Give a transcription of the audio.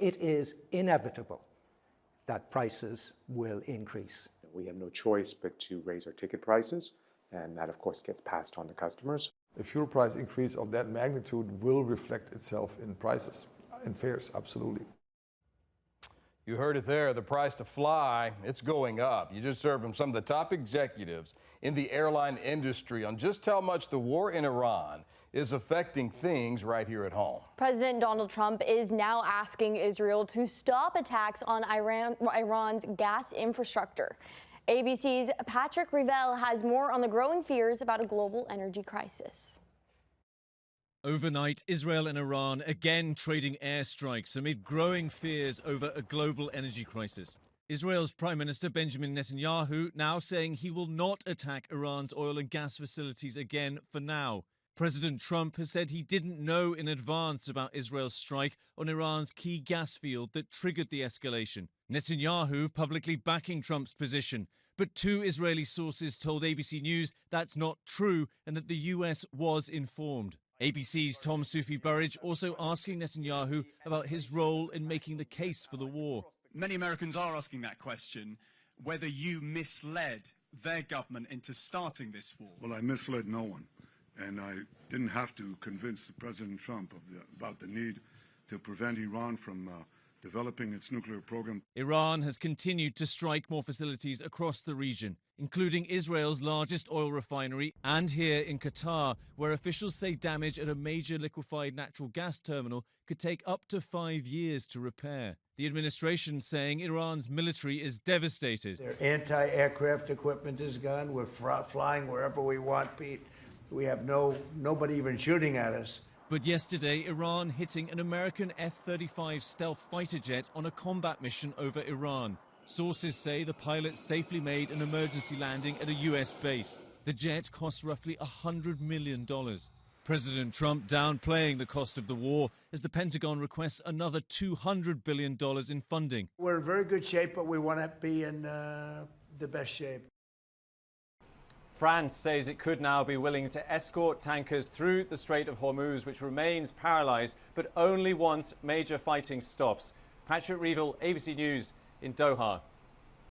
it is inevitable that prices will increase. We have no choice but to raise our ticket prices, and that, of course, gets passed on to customers. A fuel price increase of that magnitude will reflect itself in prices, in fares, absolutely. You heard it there. The price to fly, it's going up. You just heard from some of the top executives in the airline industry on just how much the war in Iran is affecting things right here at home. President Donald Trump is now asking Israel to stop attacks on Iran's gas infrastructure. ABC's Patrick Revell has more on the growing fears about a global energy crisis. Overnight, Israel and Iran again trading airstrikes amid growing fears over a global energy crisis. Israel's Prime Minister Benjamin Netanyahu now saying he will not attack Iran's oil and gas facilities again for now. President Trump has said he didn't know in advance about Israel's strike on Iran's key gas field that triggered the escalation. Netanyahu publicly backing Trump's position. But two Israeli sources told ABC News that's not true and that the US was informed. ABC's Tom Sufi Burridge also asking Netanyahu about his role in making the case for the war. Many Americans are asking that question, whether you misled their government into starting this war. Well, I misled no one, and I didn't have to convince President Trump about the need to prevent Iran from developing its nuclear program. Iran has continued to strike more facilities across the region, including Israel's largest oil refinery and here in Qatar, where officials say damage at a major liquefied natural gas terminal could take up to 5 years to repair. The administration saying Iran's military is devastated. Their anti-aircraft equipment is gone. We're flying wherever we want, Pete. We have nobody even shooting at us. But yesterday, Iran hitting an American F-35 stealth fighter jet on a combat mission over Iran. Sources say the pilot safely made an emergency landing at a US base. The jet cost roughly $100 million. President Trump downplaying the cost of the war as the Pentagon requests another $200 billion in funding. We're in very good shape, but we want to be in the best shape. France says it could now be willing to escort tankers through the Strait of Hormuz, which remains paralyzed, but only once major fighting stops. Patrick Revell, ABC News in Doha.